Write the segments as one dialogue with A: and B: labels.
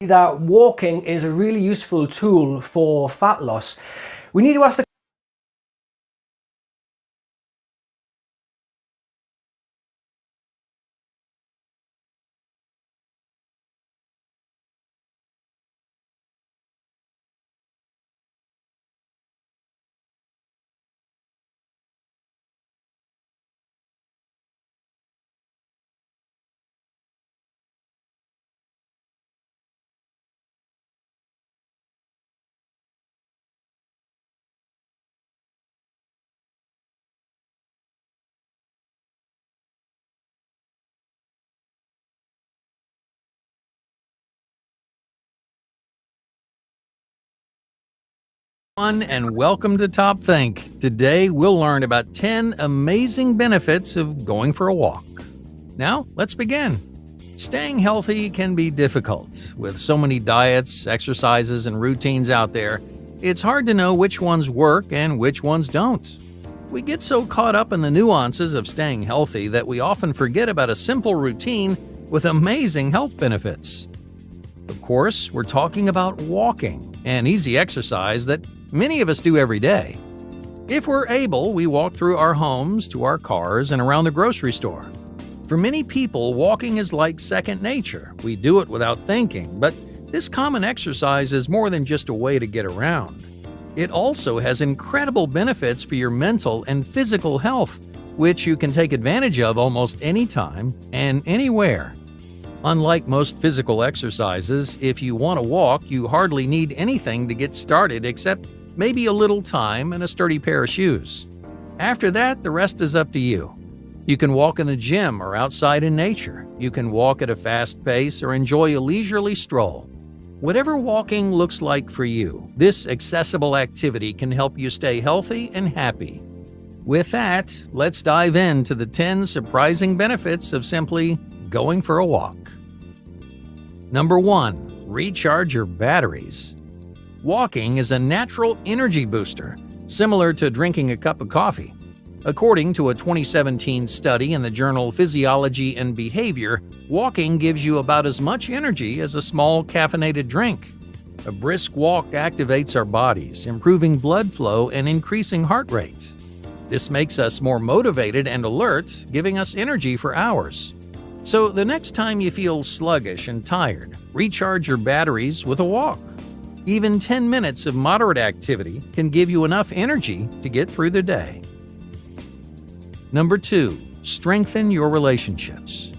A: that walking is a really useful tool for fat loss. We need to ask the
B: And welcome to Top Think. Today we'll learn about 10 amazing benefits of going for a walk. Now, let's begin. Staying healthy can be difficult. With so many diets, exercises, and routines out there, it's hard to know which ones work and which ones don't. We get so caught up in the nuances of staying healthy that we often forget about a simple routine with amazing health benefits. Of course, we're talking about walking, an easy exercise that many of us do every day. If we're able, we walk through our homes, to our cars, and around the grocery store. For many people, walking is like second nature. We do it without thinking, but this common exercise is more than just a way to get around. It also has incredible benefits for your mental and physical health, which you can take advantage of almost anytime and anywhere. Unlike most physical exercises, if you want to walk, you hardly need anything to get started except maybe a little time and a sturdy pair of shoes. After that, the rest is up to you. You can walk in the gym or outside in nature. You can walk at a fast pace or enjoy a leisurely stroll. Whatever walking looks like for you, this accessible activity can help you stay healthy and happy. With that, let's dive into the 10 surprising benefits of simply going for a walk. Number 1. Recharge your batteries. Walking is a natural energy booster, similar to drinking a cup of coffee. According to a 2017 study in the journal Physiology and Behavior, walking gives you about as much energy as a small caffeinated drink. A brisk walk activates our bodies, improving blood flow and increasing heart rate. This makes us more motivated and alert, giving us energy for hours. So the next time you feel sluggish and tired, recharge your batteries with a walk. Even 10 minutes of moderate activity can give you enough energy to get through the day. Number 2. Strengthen your relationships.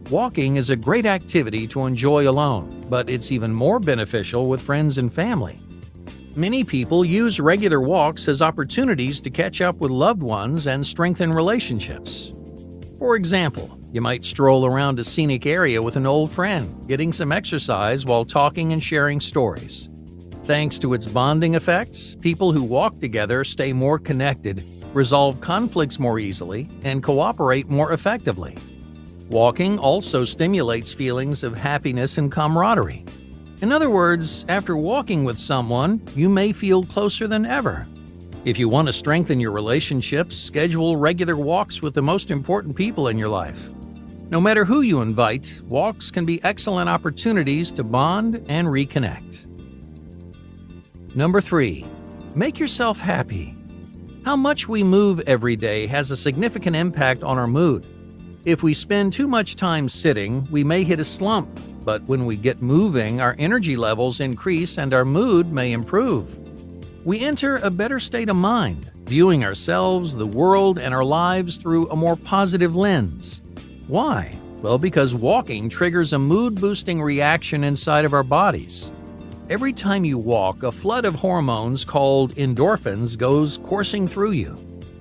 B: Walking is a great activity to enjoy alone, but it's even more beneficial with friends and family. Many people use regular walks as opportunities to catch up with loved ones and strengthen relationships. For example, you might stroll around a scenic area with an old friend, getting some exercise while talking and sharing stories. Thanks to its bonding effects, people who walk together stay more connected, resolve conflicts more easily, and cooperate more effectively. Walking also stimulates feelings of happiness and camaraderie. In other words, after walking with someone, you may feel closer than ever. If you want to strengthen your relationships, schedule regular walks with the most important people in your life. No matter who you invite, walks can be excellent opportunities to bond and reconnect. Number 3. Make yourself happy. How much we move every day has a significant impact on our mood. If we spend too much time sitting, we may hit a slump, but when we get moving, our energy levels increase and our mood may improve. We enter a better state of mind, viewing ourselves, the world, and our lives through a more positive lens. Why? Well, because walking triggers a mood-boosting reaction inside of our bodies. Every time you walk, a flood of hormones called endorphins goes coursing through you.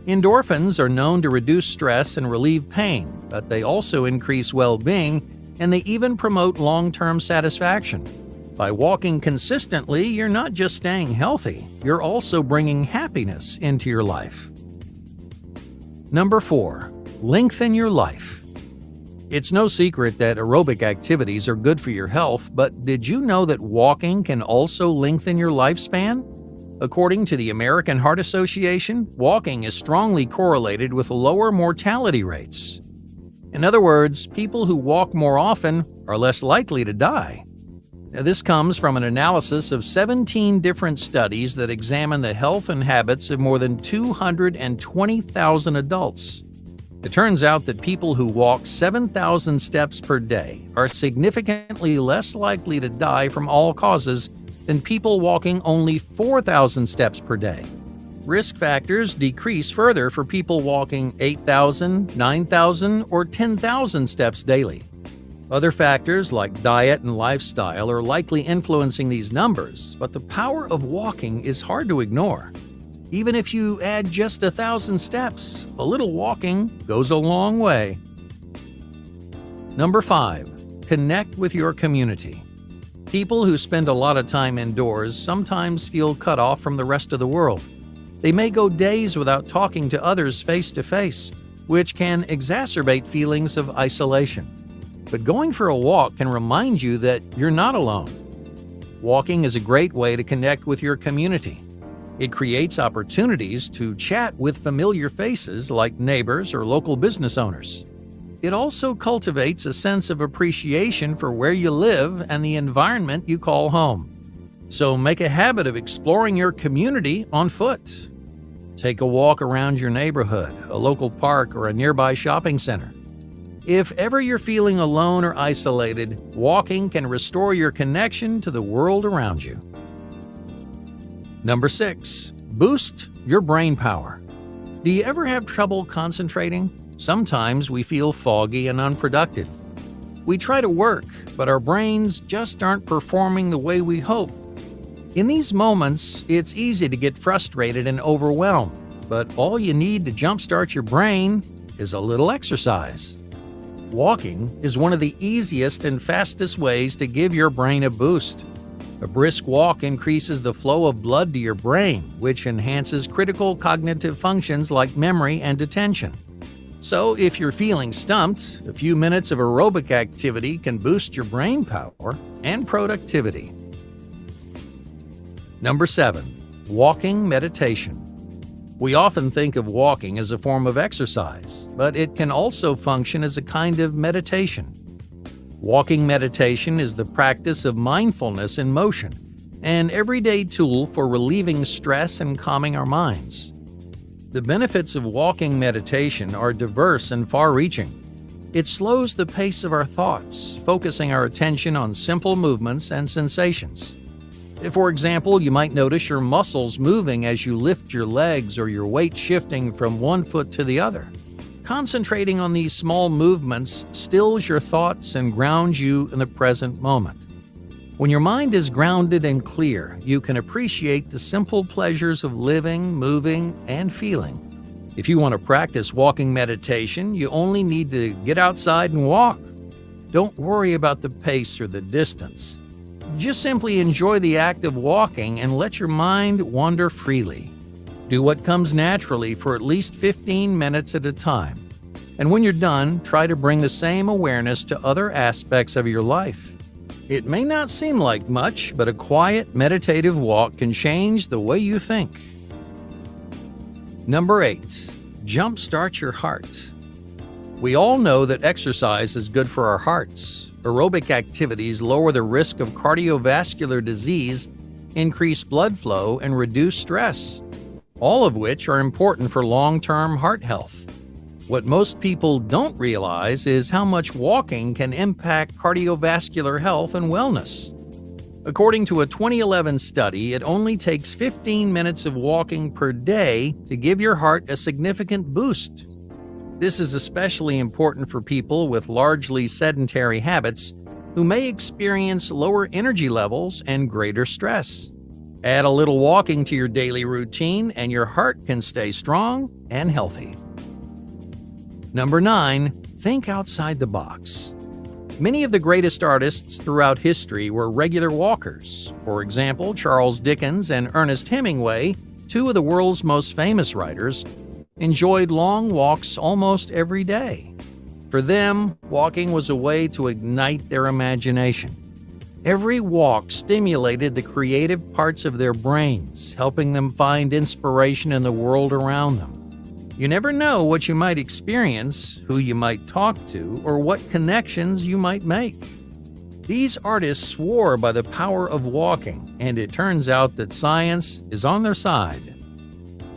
B: Endorphins are known to reduce stress and relieve pain, but they also increase well-being, and they even promote long-term satisfaction. By walking consistently, you're not just staying healthy, you're also bringing happiness into your life. Number 4. Lengthen your life. It's no secret that aerobic activities are good for your health, but did you know that walking can also lengthen your lifespan? According to the American Heart Association, walking is strongly correlated with lower mortality rates. In other words, people who walk more often are less likely to die. Now, this comes from an analysis of 17 different studies that examine the health and habits of more than 220,000 adults. It turns out that people who walk 7,000 steps per day are significantly less likely to die from all causes than people walking only 4,000 steps per day. Risk factors decrease further for people walking 8,000, 9,000, or 10,000 steps daily. Other factors like diet and lifestyle are likely influencing these numbers, but the power of walking is hard to ignore. Even if you add just 1,000 steps, a little walking goes a long way. Number 5. Connect with your community. People who spend a lot of time indoors sometimes feel cut off from the rest of the world. They may go days without talking to others face to face, which can exacerbate feelings of isolation. But going for a walk can remind you that you're not alone. Walking is a great way to connect with your community. It creates opportunities to chat with familiar faces like neighbors or local business owners. It also cultivates a sense of appreciation for where you live and the environment you call home. So make a habit of exploring your community on foot. Take a walk around your neighborhood, a local park, or a nearby shopping center. If ever you're feeling alone or isolated, walking can restore your connection to the world around you. Number 6. Boost your brain power. Do you ever have trouble concentrating? Sometimes we feel foggy and unproductive. We try to work, but our brains just aren't performing the way we hope. In these moments, it's easy to get frustrated and overwhelmed, but all you need to jumpstart your brain is a little exercise. Walking is one of the easiest and fastest ways to give your brain a boost. A brisk walk increases the flow of blood to your brain, which enhances critical cognitive functions like memory and attention. So, if you're feeling stumped, a few minutes of aerobic activity can boost your brain power and productivity. Number 7. Walking meditation. We often think of walking as a form of exercise, but it can also function as a kind of meditation. Walking meditation is the practice of mindfulness in motion, an everyday tool for relieving stress and calming our minds. The benefits of walking meditation are diverse and far-reaching. It slows the pace of our thoughts, focusing our attention on simple movements and sensations. For example, you might notice your muscles moving as you lift your legs or your weight shifting from one foot to the other. Concentrating on these small movements stills your thoughts and grounds you in the present moment. When your mind is grounded and clear, you can appreciate the simple pleasures of living, moving, and feeling. If you want to practice walking meditation, you only need to get outside and walk. Don't worry about the pace or the distance. Just simply enjoy the act of walking and let your mind wander freely. Do what comes naturally for at least 15 minutes at a time. And when you're done, try to bring the same awareness to other aspects of your life. It may not seem like much, but a quiet, meditative walk can change the way you think. Number 8. Jumpstart your heart. We all know that exercise is good for our hearts. Aerobic activities lower the risk of cardiovascular disease, increase blood flow, and reduce stress, all of which are important for long-term heart health. What most people don't realize is how much walking can impact cardiovascular health and wellness. According to a 2011 study, it only takes 15 minutes of walking per day to give your heart a significant boost. This is especially important for people with largely sedentary habits who may experience lower energy levels and greater stress. Add a little walking to your daily routine and your heart can stay strong and healthy. Number 9. Think outside the box. Many of the greatest artists throughout history were regular walkers. For example, Charles Dickens and Ernest Hemingway, two of the world's most famous writers, enjoyed long walks almost every day. For them, walking was a way to ignite their imagination. Every walk stimulated the creative parts of their brains, helping them find inspiration in the world around them. You never know what you might experience, who you might talk to, or what connections you might make. These artists swore by the power of walking, and it turns out that science is on their side.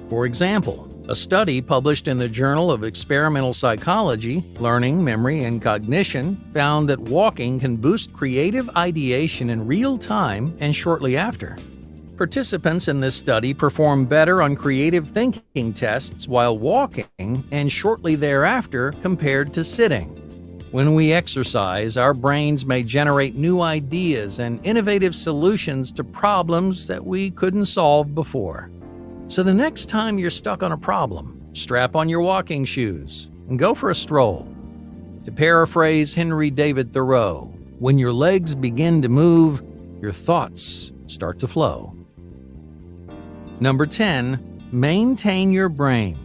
B: For example, a study published in the Journal of Experimental Psychology, Learning, Memory, and Cognition found that walking can boost creative ideation in real time and shortly after. Participants in this study performed better on creative thinking tests while walking and shortly thereafter compared to sitting. When we exercise, our brains may generate new ideas and innovative solutions to problems that we couldn't solve before. So the next time you're stuck on a problem, strap on your walking shoes and go for a stroll. To paraphrase Henry David Thoreau, when your legs begin to move, your thoughts start to flow. Number 10, maintain your brain.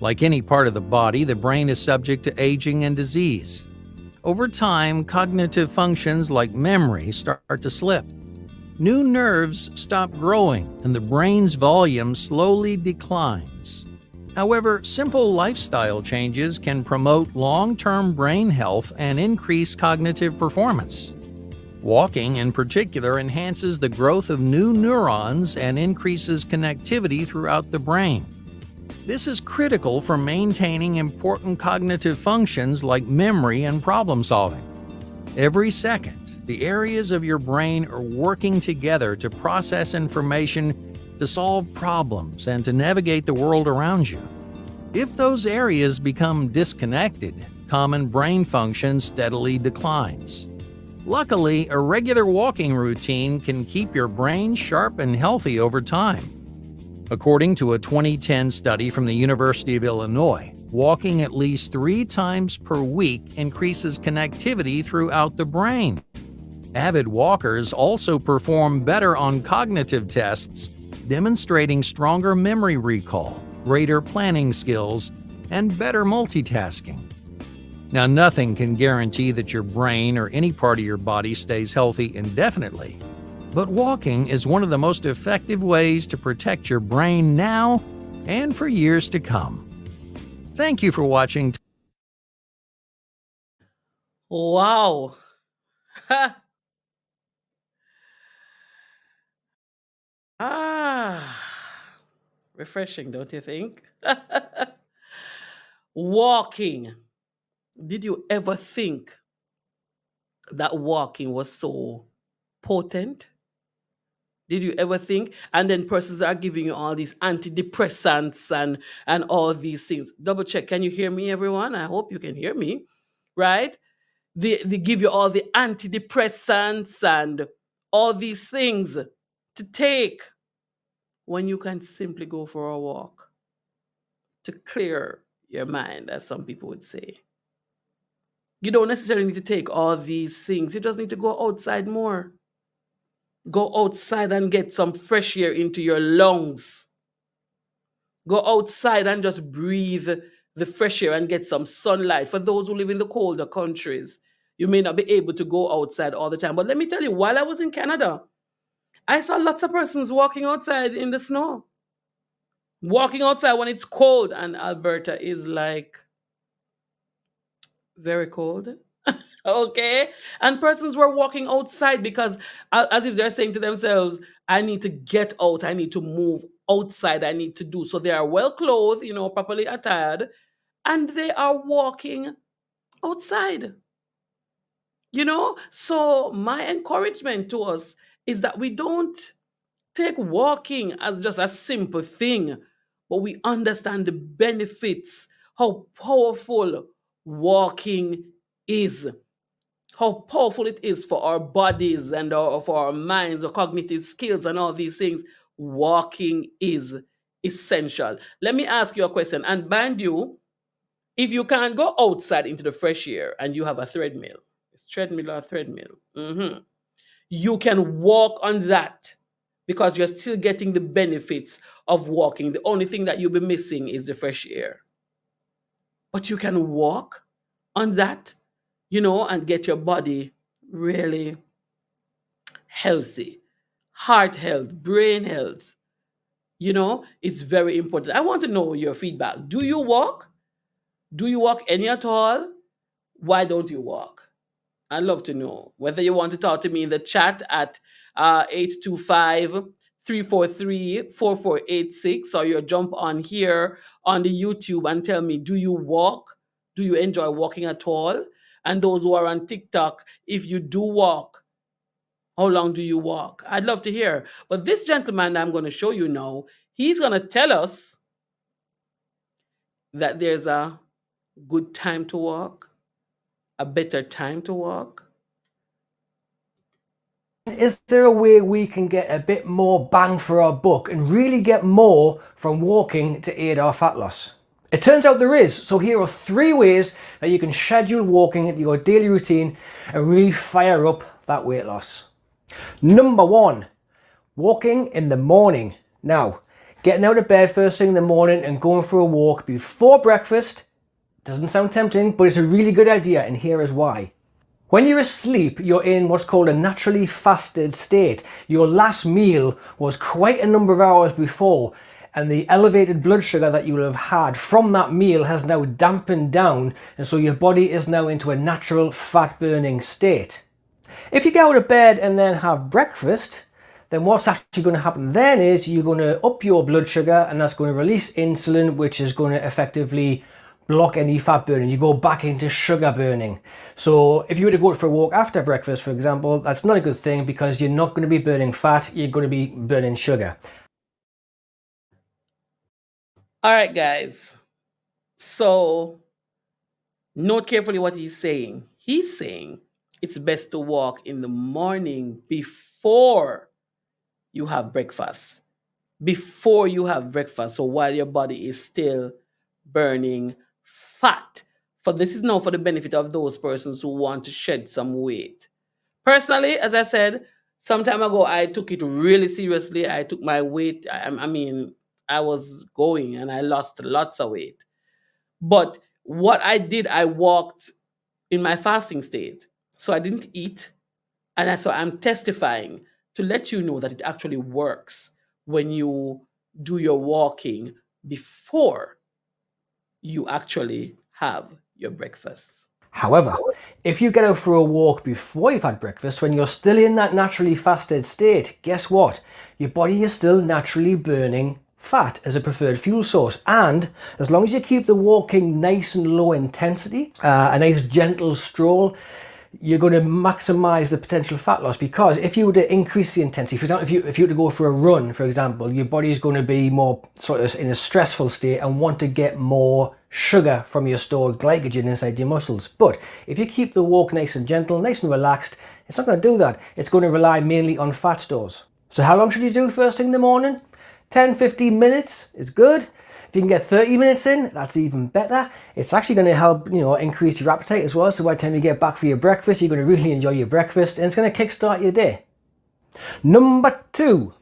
B: Like any part of the body, the brain is subject to aging and disease. Over time, cognitive functions like memory start to slip. New nerves stop growing and the brain's volume slowly declines. However, simple lifestyle changes can promote long-term brain health and increase cognitive performance. Walking, in particular, enhances the growth of new neurons and increases connectivity throughout the brain. This is critical for maintaining important cognitive functions like memory and problem solving. Every second, the areas of your brain are working together to process information, to solve problems, and to navigate the world around you. If those areas become disconnected, common brain function steadily declines. Luckily, a regular walking routine can keep your brain sharp and healthy over time. According to a 2010 study from the University of Illinois, walking at least 3 times per week increases connectivity throughout the brain. Avid walkers also perform better on cognitive tests, demonstrating stronger memory recall, greater planning skills, and better multitasking. Now, nothing can guarantee that your brain or any part of your body stays healthy indefinitely, but walking is one of the most effective ways to protect your brain now and for years to come. Thank you for watching.
C: Wow. Refreshing, don't you think? Walking. Did you ever think that walking was so potent? Did you ever think? And then persons are giving you all these antidepressants and all these things. Double check. Can you hear me, everyone? I hope you can hear me. Right? They give you all the antidepressants and all these things to take when you can simply go for a walk to clear your mind, as some people would say. You don't necessarily need to take all these things. You just need to go outside more. Go outside and get some fresh air into your lungs. Go outside and just breathe the fresh air and get some sunlight. For those who live in the colder countries, you may not be able to go outside all the time. But let me tell you, while I was in Canada, I saw lots of persons walking outside in the snow. Walking outside when it's cold, and Alberta is like very cold. Okay. And persons were walking outside because, as if they're saying to themselves, I need to get out, I need to move outside, I need to do. So they are well clothed, properly attired, and they are walking outside. So my encouragement to us is that we don't take walking as just a simple thing, but we understand the benefits, how powerful walking is, how powerful it is for our bodies and for our minds, our cognitive skills, and all these things. Walking is essential. Let me ask you a question. And mind you, if you can't go outside into the fresh air and you have a treadmill, it's treadmill or treadmill, you can walk on that because you're still getting the benefits of walking. The only thing that you'll be missing is the fresh air. But you can walk on that, and get your body really healthy, heart health, brain health. It's very important. I want to know your feedback. Do you walk? Do you walk any at all? Why don't you walk? I'd love to know whether you want to talk to me in the chat at 825 or you jump on here on the YouTube and tell me, do you walk? Do you enjoy walking at all? And those who are on TikTok, if you do walk, how long do you walk? I'd love to hear. But this gentleman I'm going to show you now, he's going to tell us that there's a good time to walk, a better time to walk.
A: Is there a way we can get a bit more bang for our buck and really get more from walking to aid our fat loss? It turns out there is. So here are 3 ways that you can schedule walking into your daily routine and really fire up that weight loss. Number 1, walking in the morning. Now, getting out of bed first thing in the morning and going for a walk before breakfast doesn't sound tempting, but it's a really good idea, and here is why. When you're asleep, you're in what's called a naturally fasted state. Your last meal was quite a number of hours before, and the elevated blood sugar that you will have had from that meal has now dampened down, and so your body is now into a natural fat burning state. If you get out of bed and then have breakfast, then what's actually going to happen then is you're going to up your blood sugar, and that's going to release insulin, which is going to effectively block any fat burning. You go back into sugar burning. So if you were to go for a walk after breakfast, for example, that's not a good thing because you're not going to be burning fat, you're going to be burning sugar.
C: All right, guys. So note carefully what he's saying. He's saying it's best to walk in the morning before you have breakfast. Before you have breakfast. So while your body is still burning fat. For this is now for the benefit of those persons who want to shed some weight. Personally, as I said, some time ago, I took it really seriously. I took my weight. I was going and I lost lots of weight. But what I did, I walked in my fasting state. So I didn't eat. And so I'm testifying to let you know that it actually works when you do your walking before you actually have your breakfast.
A: However, if you get out for a walk before you've had breakfast, when you're still in that naturally fasted state, guess what? Your body is still naturally burning fat as a preferred fuel source. And as long as you keep the walking nice and low intensity, a nice gentle stroll, you're going to maximize the potential fat loss. Because if you were to increase the intensity, for example, if you were to go for a run, for example, your body is going to be more sort of in a stressful state and want to get more sugar from your stored glycogen inside your muscles. But if you keep the walk nice and gentle, nice and relaxed, it's not going to do that. It's going to rely mainly on fat stores. So how long should you do first thing in the morning? 10-15 minutes is good. If you can get 30 minutes in, that's even better. It's actually going to help, increase your appetite as well. So by the time you get back for your breakfast, you're going to really enjoy your breakfast and it's going to kickstart your day. Number 2.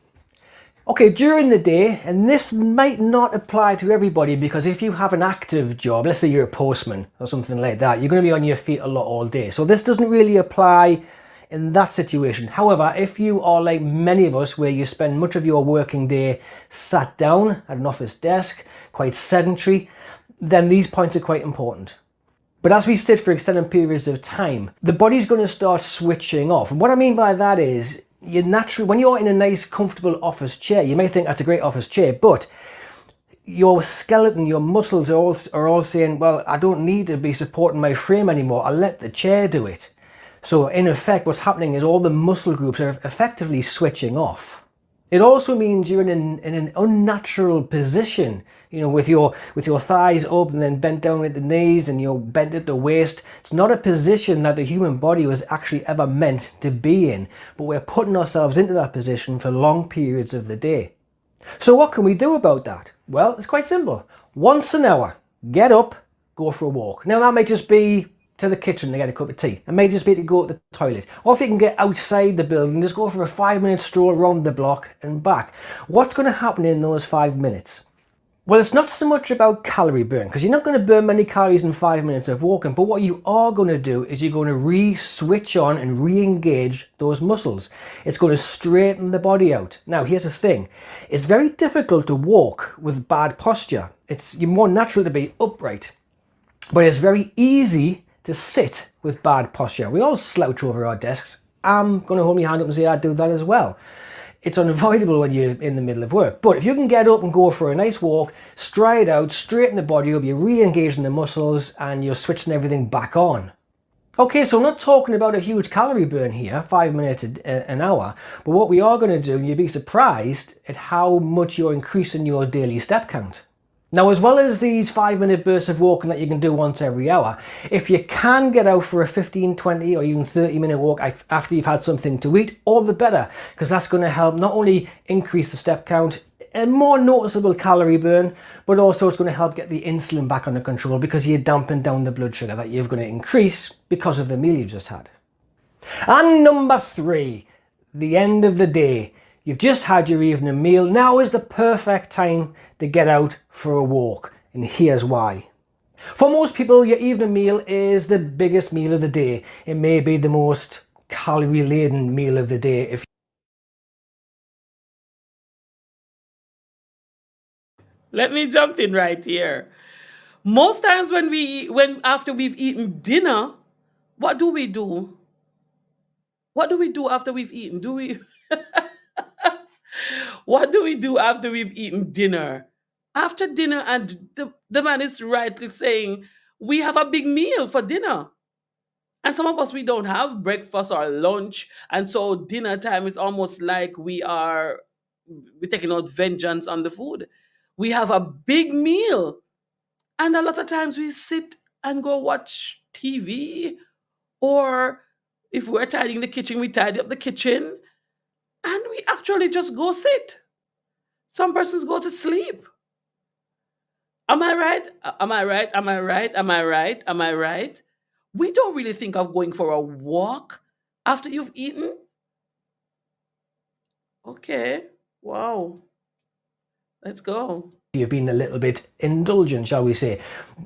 A: Okay, during the day, and this might not apply to everybody because if you have an active job, let's say you're a postman or something like that, you're going to be on your feet a lot all day. So this doesn't really apply in that situation. However, if you are like many of us where you spend much of your working day sat down at an office desk, quite sedentary, then these points are quite important. But as we sit for extended periods of time, the body's going to start switching off. And what I mean by that is, when you're in a nice comfortable office chair, you may think that's a great office chair, but your skeleton, your muscles are all saying, well, I don't need to be supporting my frame anymore. I'll let the chair do it. So in effect, what's happening is all the muscle groups are effectively switching off. It also means you're in an unnatural position, with your thighs up and then bent down at the knees and you're bent at the waist. It's not a position that the human body was actually ever meant to be in, but we're putting ourselves into that position for long periods of the day. So what can we do about that? Well, it's quite simple. Once an hour, get up, go for a walk. Now that might just be to the kitchen to get a cup of tea. It may just be to go to the toilet. Or if you can get outside the building, just go for a 5-minute stroll around the block and back. What's going to happen in those 5 minutes? Well, it's not so much about calorie burn, because you're not going to burn many calories in 5 minutes of walking, but what you are going to do is you're going to re-switch on and re-engage those muscles. It's going to straighten the body out. Now, here's the thing. It's very difficult to walk with bad posture. You're more natural to be upright, but it's very easy to sit with bad posture. We all slouch over our desks. I'm going to hold my hand up and say I do that as well. It's unavoidable when you're in the middle of work. But if you can get up and go for a nice walk, stride out, straighten the body up, you're re-engaging the muscles and you're switching everything back on. Okay, so I'm not talking about a huge calorie burn here, 5 minutes an hour, but what we are going to do, you'll be surprised at how much you're increasing your daily step count. Now, as well as these 5-minute bursts of walking that you can do once every hour, if you can get out for a 15, 20 or even 30-minute walk after you've had something to eat, all the better, because that's going to help not only increase the step count, a more noticeable calorie burn, but also it's going to help get the insulin back under control because you're damping down the blood sugar that you're going to increase because of the meal you've just had. And number 3, the end of the day. You've just had your evening meal. Now is the perfect time to get out for a walk. And here's why. For most people, your evening meal is the biggest meal of the day. It may be the most calorie-laden meal of the day.
C: Let me jump in right here. Most times when after we've eaten dinner, what do we do? What do we do after we've eaten? Do we What do we do after we've eaten dinner? After dinner, and the man is rightly saying, we have a big meal for dinner. And some of us, we don't have breakfast or lunch. And so dinner time is almost like we're taking out vengeance on the food. We have a big meal. And a lot of times we sit and go watch TV, or if we're tidying the kitchen, we tidy up the kitchen and we actually just go sit. Some persons go to sleep. Am I right? Am I right? Am I right? Am I right? Am I right? We don't really think of going for a walk after you've eaten. Okay. Wow. Let's go.
A: You've been a little bit indulgent, shall we say.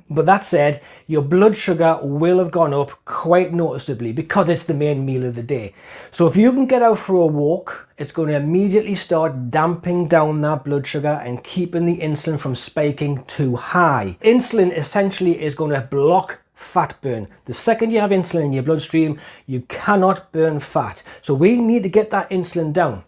A: But that said, your blood sugar will have gone up quite noticeably because it's the main meal of the day. So if you can get out for a walk, it's going to immediately start damping down that blood sugar and keeping the insulin from spiking too high. Insulin essentially is going to block fat burn. The second you have insulin in your bloodstream, you cannot burn fat. So we need to get that insulin down.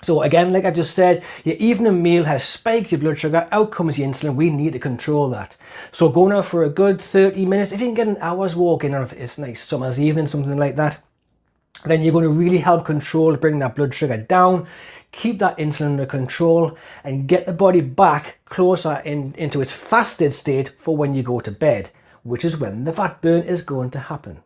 A: So again, like I just said, your evening meal has spiked your blood sugar, out comes your insulin, we need to control that. So go now for a good 30 minutes, if you can get an hour's walk in, or if it's nice summer's evening, something like that, then you're going to really help control, bring that blood sugar down, keep that insulin under control, and get the body back closer into its fasted state for when you go to bed, which is when the fat burn is going to happen.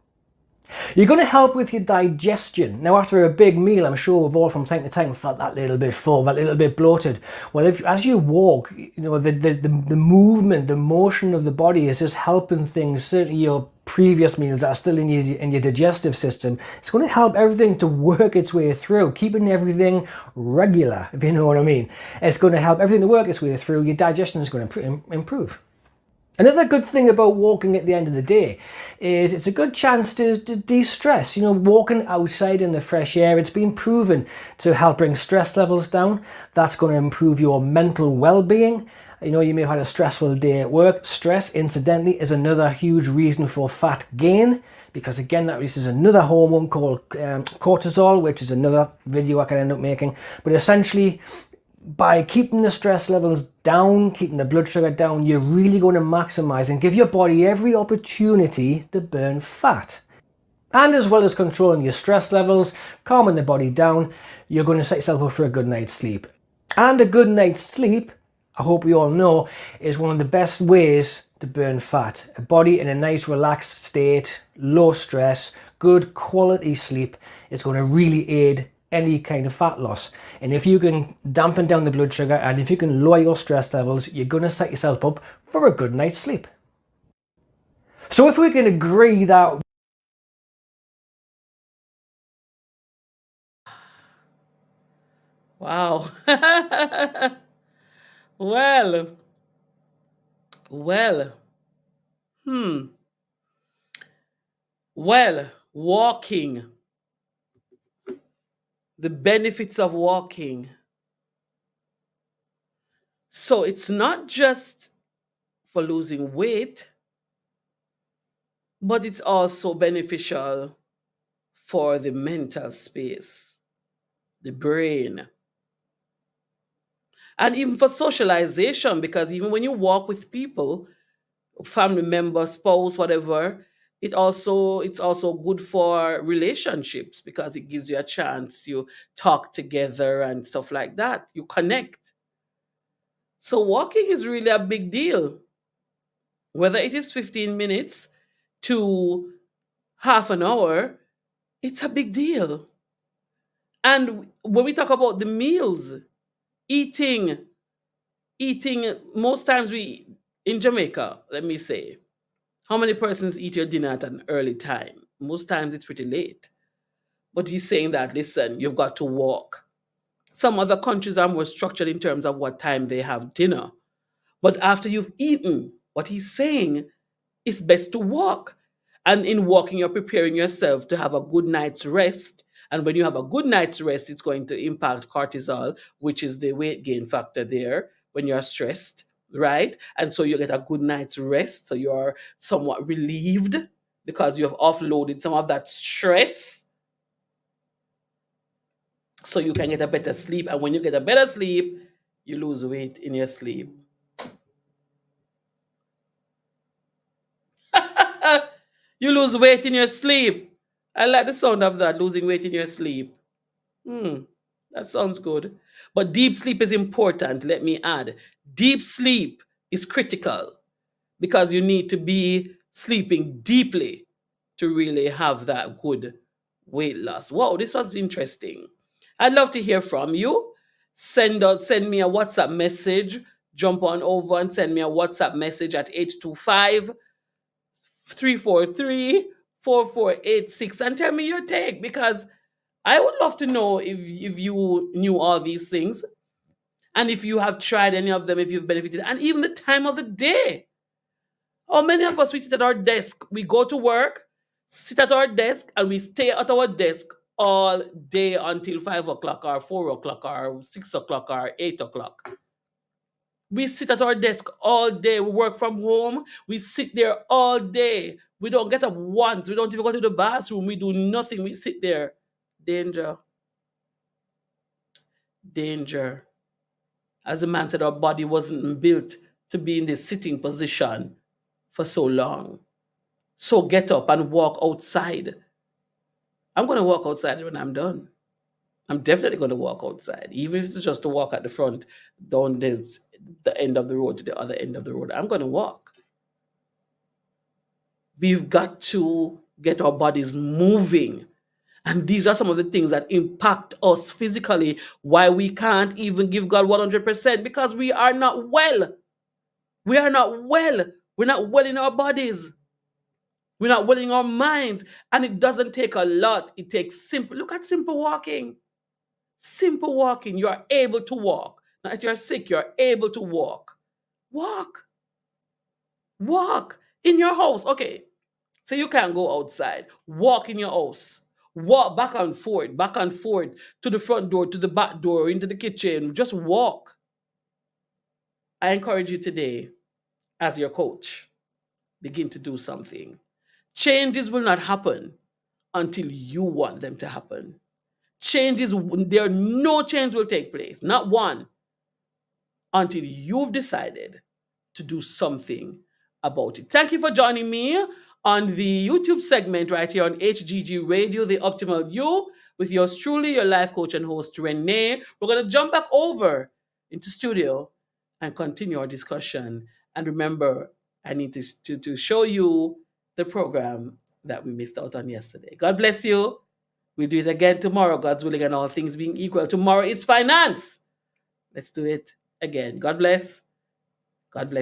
A: You're going to help with your digestion. Now, after a big meal, I'm sure we've all from time to time felt that little bit full, that little bit bloated. Well, as you walk, the movement, the motion of the body is just helping things, certainly your previous meals that are still in your digestive system. It's going to help everything to work its way through, keeping everything regular, if you know what I mean. It's going to help everything to work its way through. Your digestion is going to improve. Another good thing about walking at the end of the day is it's a good chance to de-stress. You know, walking outside in the fresh air, it's been proven to help bring stress levels down. That's going to improve your mental well-being. You know, you may have had a stressful day at work. Stress, incidentally, is another huge reason for fat gain, because again, that releases another hormone called cortisol, which is another video I can end up making. But essentially, by keeping the stress levels down, keeping the blood sugar down, you're really going to maximize and give your body every opportunity to burn fat. And as well as controlling your stress levels, calming the body down, you're going to set yourself up for a good night's sleep. And a good night's sleep, I hope we all know, is one of the best ways to burn fat. A body in a nice relaxed state, low stress, good quality sleep is going to really aid any kind of fat loss. And if you can dampen down the blood sugar and if you can lower your stress levels, you're going to set yourself up for a good night's sleep. So if we can agree that
C: Wow. Well, well, well, walking, the benefits of walking. So it's not just for losing weight, but it's also beneficial for the mental space, the brain, and even for socialization. Because even when you walk with people, family member, spouse, whatever, it's also good for relationships because it gives you a chance to talk together and stuff like that. You connect. So walking is really a big deal. Whether it is 15 minutes to half an hour, it's a big deal. And when we talk about the meals, eating, most times we in Jamaica, let me say, how many persons eat your dinner at an early time? Most times it's pretty late. But he's saying that, listen, you've got to walk. Some other countries are more structured in terms of what time they have dinner. But after you've eaten, what he's saying is best to walk. And in walking, you're preparing yourself to have a good night's rest. And when you have a good night's rest, it's going to impact cortisol, which is the weight gain factor there when you're stressed, right? And so you get a good night's rest. So you're somewhat relieved because you have offloaded some of that stress. So you can get a better sleep. And when you get a better sleep, you lose weight in your sleep. You lose weight in your sleep. I like the sound of that, losing weight in your sleep. Hmm, that sounds good. But deep sleep is important, let me add. Deep sleep is critical because you need to be sleeping deeply to really have that good weight loss. Wow, this was interesting. I'd love to hear from you. Send me a WhatsApp message. Jump on over and send me a WhatsApp message at 825-343-4486 and tell me your take, because I would love to know if you knew all these things and if you have tried any of them, if you've benefited, and even the time of the day. How many of us we sit at our desk, we go to work, sit at our desk, and we stay at our desk all day until 5 o'clock or 4 o'clock or 6 o'clock or 8 o'clock. We sit at our desk all day. We work from home. We sit there all day. We don't get up once. We don't even go to the bathroom. We do nothing. We sit there. Danger. Danger. As the man said, our body wasn't built to be in this sitting position for so long. So get up and walk outside. I'm going to walk outside when I'm done. I'm definitely going to walk outside, even if it's just to walk at the front, down the end of the road to the other end of the road. I'm going to walk. We've got to get our bodies moving. And these are some of the things that impact us physically, why we can't even give God 100% because we are not well. We are not well. We're not well in our bodies. We're not well in our minds. And it doesn't take a lot. It takes simple. Look at simple walking. Simple walking. You are able to walk. Not if you're sick, you're able to walk. Walk. Walk in your house. Okay. So you can't go outside. Walk in your house. Walk back and forth to the front door, to the back door, into the kitchen. Just walk. I encourage you today, as your coach, begin to do something. Changes will not happen until you want them to happen. No change will take place, not one, until you've decided to do something about it. Thank you for joining me on the YouTube segment right here on HGG Radio, The Optimal You, with yours truly, your life coach and host, Renee. We're going to jump back over into studio and continue our discussion. And remember, I need to show you the program that we missed out on yesterday. God bless you. We'll do it again tomorrow, God's willing, and all things being equal. Tomorrow is finance. Let's do it again. God bless. God bless.